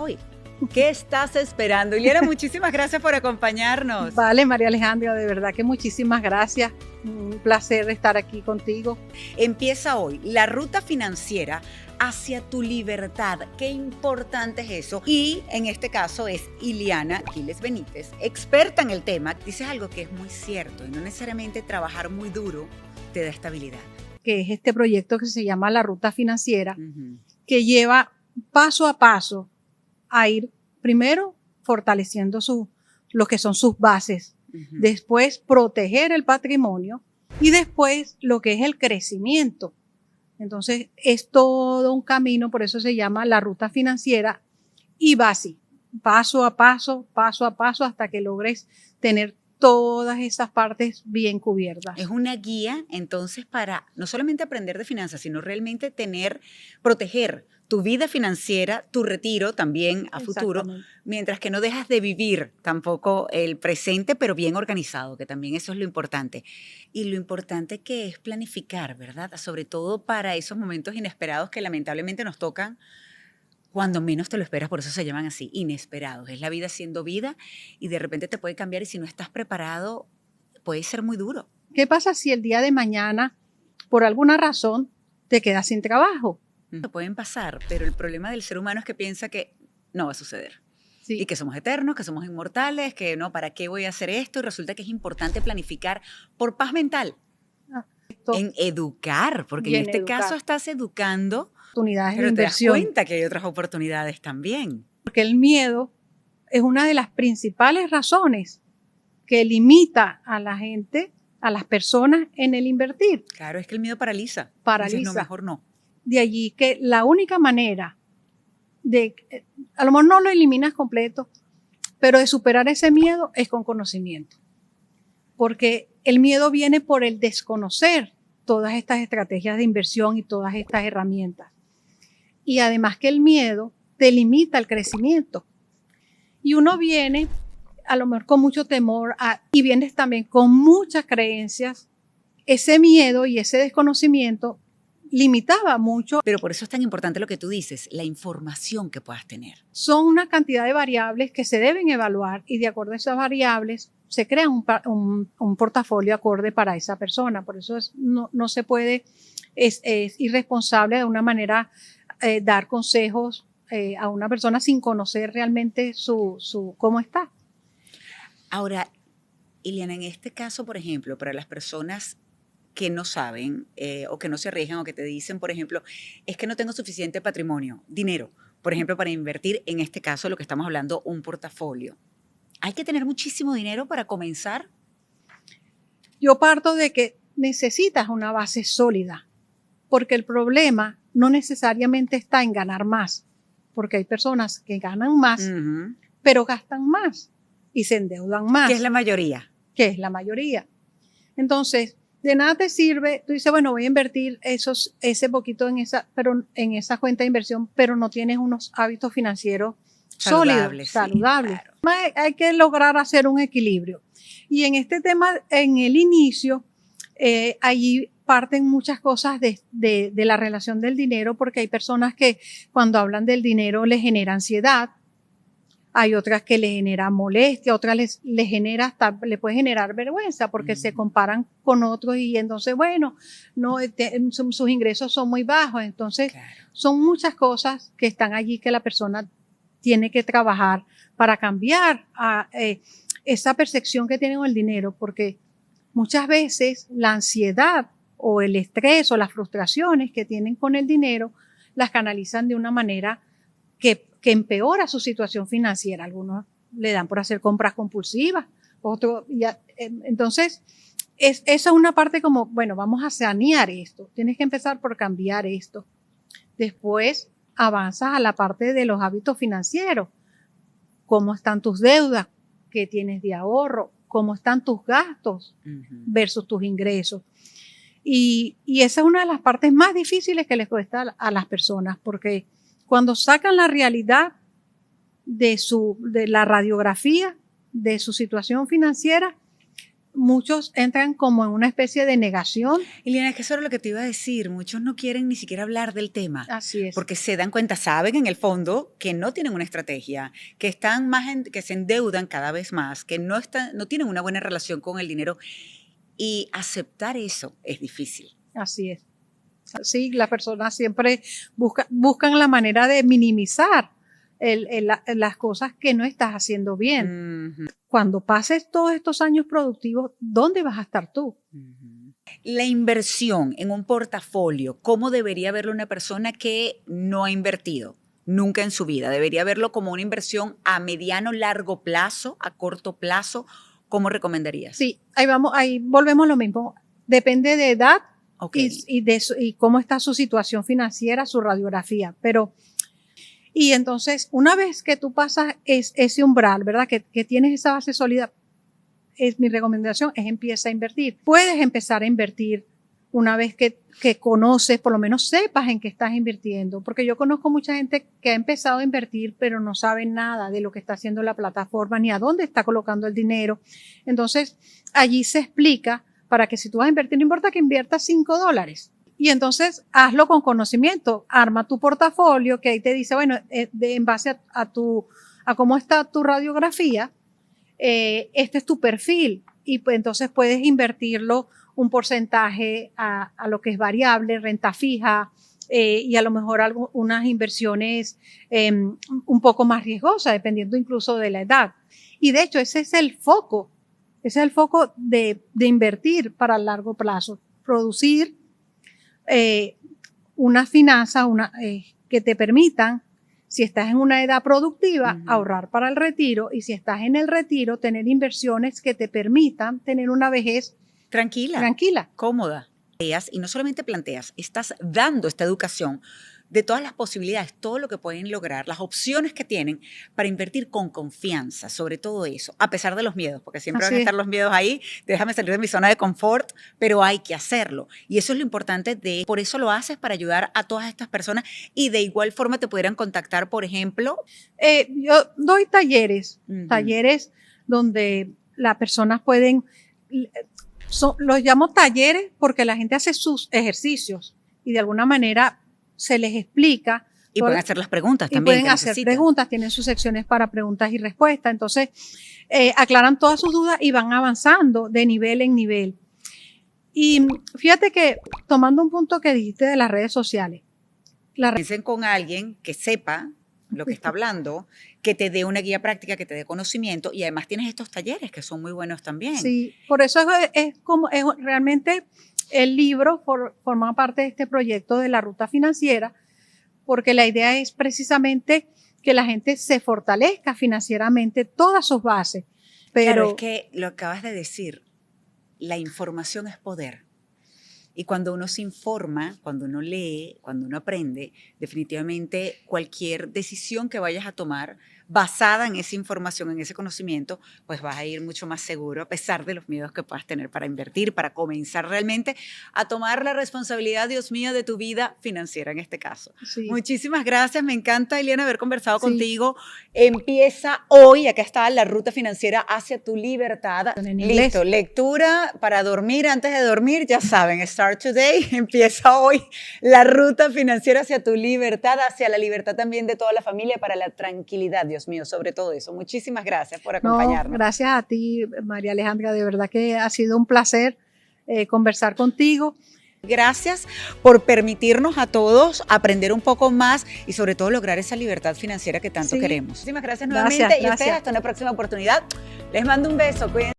hoy. ¿Qué estás esperando? Iliana, muchísimas gracias por acompañarnos. Vale, María Alejandra, de verdad que muchísimas gracias. Un placer estar aquí contigo. Empieza hoy la ruta financiera hacia tu libertad. Qué importante es eso. Y en este caso es Iliana Quiles Benítez, experta en el tema. Dices algo que es muy cierto y no necesariamente trabajar muy duro te da estabilidad. Que es este proyecto que se llama la Ruta Financiera, que lleva paso a paso a ir primero fortaleciendo lo que son sus bases, después proteger el patrimonio y después lo que es el crecimiento. Entonces es todo un camino, por eso se llama la Ruta Financiera y va así, paso a paso, hasta que logres tener todas esas partes bien cubiertas. Es una guía entonces para no solamente aprender de finanzas, sino realmente proteger tu vida financiera, tu retiro también a futuro, mientras que no dejas de vivir tampoco el presente, pero bien organizado, que también eso es lo importante. Y lo importante que es planificar, ¿verdad? Sobre todo para esos momentos inesperados que lamentablemente nos tocan cuando menos te lo esperas, por eso se llaman así, inesperados. Es la vida siendo vida y de repente te puede cambiar y si no estás preparado puede ser muy duro. ¿Qué pasa si el día de mañana, por alguna razón, te quedas sin trabajo? Pueden pasar, pero el problema del ser humano es que piensa que no va a suceder. Sí. Y que somos eternos, que somos inmortales, que no, ¿para qué voy a hacer esto? Y resulta que es importante planificar por paz mental. En educar, porque en este caso estás educando oportunidades de inversión. Te das cuenta que hay otras oportunidades también. Porque el miedo es una de las principales razones que limita a la gente, a las personas en el invertir. Claro, es que el miedo paraliza. Paraliza. Entonces, no, mejor no. De allí que la única manera a lo mejor no lo eliminas completo, pero de superar ese miedo es con conocimiento. Porque el miedo viene por el desconocer todas estas estrategias de inversión y todas estas herramientas. Y además que el miedo te limita el crecimiento. Y uno viene a lo mejor con mucho temor y vienes también con muchas creencias. Ese miedo y ese desconocimiento limitaba mucho. Pero por eso es tan importante lo que tú dices, la información que puedas tener. Son una cantidad de variables que se deben evaluar y de acuerdo a esas variables se crea un portafolio acorde para esa persona. Por eso no se puede, es irresponsable de una manera dar consejos a una persona sin conocer realmente cómo está. Ahora, Iliana, en este caso, por ejemplo, para las personas que no saben o que no se arriesgan o que te dicen, por ejemplo, es que no tengo suficiente patrimonio, dinero, por ejemplo, para invertir, en este caso, lo que estamos hablando, un portafolio. ¿Hay que tener muchísimo dinero para comenzar? Yo parto de que necesitas una base sólida, porque el problema no necesariamente está en ganar más, porque hay personas que ganan más, pero gastan más y se endeudan más. ¿Qué es la mayoría? ¿Qué es la mayoría? Entonces, de nada te sirve, tú dices, bueno, voy a invertir ese poquito en esa cuenta de inversión, pero no tienes unos hábitos financieros saludables. Sí, claro. Hay que lograr hacer un equilibrio. Y en este tema, en el inicio, allí parten muchas cosas de la relación del dinero, porque hay personas que cuando hablan del dinero les genera ansiedad, hay otras que les genera molestia, otras les genera hasta, le puede generar vergüenza porque se comparan con otros y entonces, bueno, no, sus ingresos son muy bajos. Entonces, son muchas cosas que están allí que la persona tiene que trabajar para cambiar esa percepción que tienen con el dinero, porque muchas veces la ansiedad o el estrés o las frustraciones que tienen con el dinero las canalizan de una manera que empeora su situación financiera. Algunos le dan por hacer compras compulsivas, otros ya. Entonces, esa es una parte como, bueno, vamos a sanear esto. Tienes que empezar por cambiar esto. Después avanzas a la parte de los hábitos financieros. ¿Cómo están tus deudas? ¿Qué tienes de ahorro? ¿Cómo están tus gastos versus tus ingresos? Y esa es una de las partes más difíciles que les cuesta a las personas, porque cuando sacan la realidad de la radiografía de su situación financiera, muchos entran como en una especie de negación. Iliana, es que eso era lo que te iba a decir. Muchos no quieren ni siquiera hablar del tema. Así es. Porque se dan cuenta, saben en el fondo que no tienen una estrategia, que están que se endeudan cada vez más, que no tienen una buena relación con el dinero. Y aceptar eso es difícil. Así es. Sí, las personas siempre buscan la manera de minimizar las cosas que no estás haciendo bien. Cuando pases todos estos años productivos, ¿dónde vas a estar tú? La inversión en un portafolio, ¿cómo debería verlo una persona que no ha invertido nunca en su vida? ¿Debería verlo como una inversión a mediano, largo plazo, a corto plazo? ¿Cómo recomendarías? Sí, ahí volvemos a lo mismo. Depende de edad y cómo está su situación financiera, su radiografía. Y entonces, una vez que tú pasas ese umbral, ¿verdad? Que tienes esa base sólida, mi recomendación es empieza a invertir. Puedes empezar a invertir una vez que conoces, por lo menos sepas en qué estás invirtiendo. Porque yo conozco mucha gente que ha empezado a invertir, pero no sabe nada de lo que está haciendo la plataforma ni a dónde está colocando el dinero. Entonces, allí se explica para que si tú vas a invertir, no importa que inviertas $5. Y entonces hazlo con conocimiento, arma tu portafolio, que ahí te dice, bueno, en base a cómo está tu radiografía, este es tu perfil y pues entonces puedes invertirlo un porcentaje a lo que es variable, renta fija y a lo mejor unas inversiones un poco más riesgosas, dependiendo incluso de la edad. Y de hecho ese es el foco de invertir para el largo plazo, producir unas finanzas que te permitan, si estás en una edad productiva, ahorrar para el retiro, y si estás en el retiro, tener inversiones que te permitan tener una vejez tranquila, cómoda. Y no solamente planteas, estás dando esta educación de todas las posibilidades, todo lo que pueden lograr, las opciones que tienen para invertir con confianza, sobre todo eso, a pesar de los miedos, porque siempre van a estar los miedos ahí, déjame salir de mi zona de confort, pero hay que hacerlo. Y eso es lo importante por eso lo haces, para ayudar a todas estas personas, y de igual forma te pudieran contactar, por ejemplo. Yo doy talleres donde las personas pueden, los llamo talleres porque la gente hace sus ejercicios y de alguna manera se les explica. Y pueden hacer las preguntas también. Pueden hacer preguntas, tienen sus secciones para preguntas y respuestas. Entonces, aclaran todas sus dudas y van avanzando de nivel en nivel. Y fíjate que, tomando un punto que dijiste de las redes sociales. Piensen con alguien que sepa lo que está hablando, que te dé una guía práctica, que te dé conocimiento, y además tienes estos talleres que son muy buenos también. Sí, por eso es realmente el libro forma parte de este proyecto de la ruta financiera, porque la idea es precisamente que la gente se fortalezca financieramente, todas sus bases. Pero claro, es que lo acabas de decir, la información es poder. Y cuando uno se informa, cuando uno lee, cuando uno aprende, definitivamente cualquier decisión que vayas a tomar basada en esa información, en ese conocimiento, pues vas a ir mucho más seguro, a pesar de los miedos que puedas tener para invertir, para comenzar realmente a tomar la responsabilidad, Dios mío, de tu vida financiera en este caso. Sí. Muchísimas gracias, me encanta, Iliana, haber conversado contigo. Empieza hoy, acá está la ruta financiera hacia tu libertad. Listo, lectura para dormir, antes de dormir, ya saben, Start Today, empieza hoy la ruta financiera hacia tu libertad, hacia la libertad también de toda la familia, para la tranquilidad, Dios mío, sobre todo eso. Muchísimas gracias por acompañarnos. Gracias a ti, María Alejandra, de verdad que ha sido un placer conversar contigo. Gracias por permitirnos a todos aprender un poco más y sobre todo lograr esa libertad financiera que tanto queremos. Muchísimas gracias nuevamente y ustedes hasta una próxima oportunidad. Les mando un beso. Cuídense.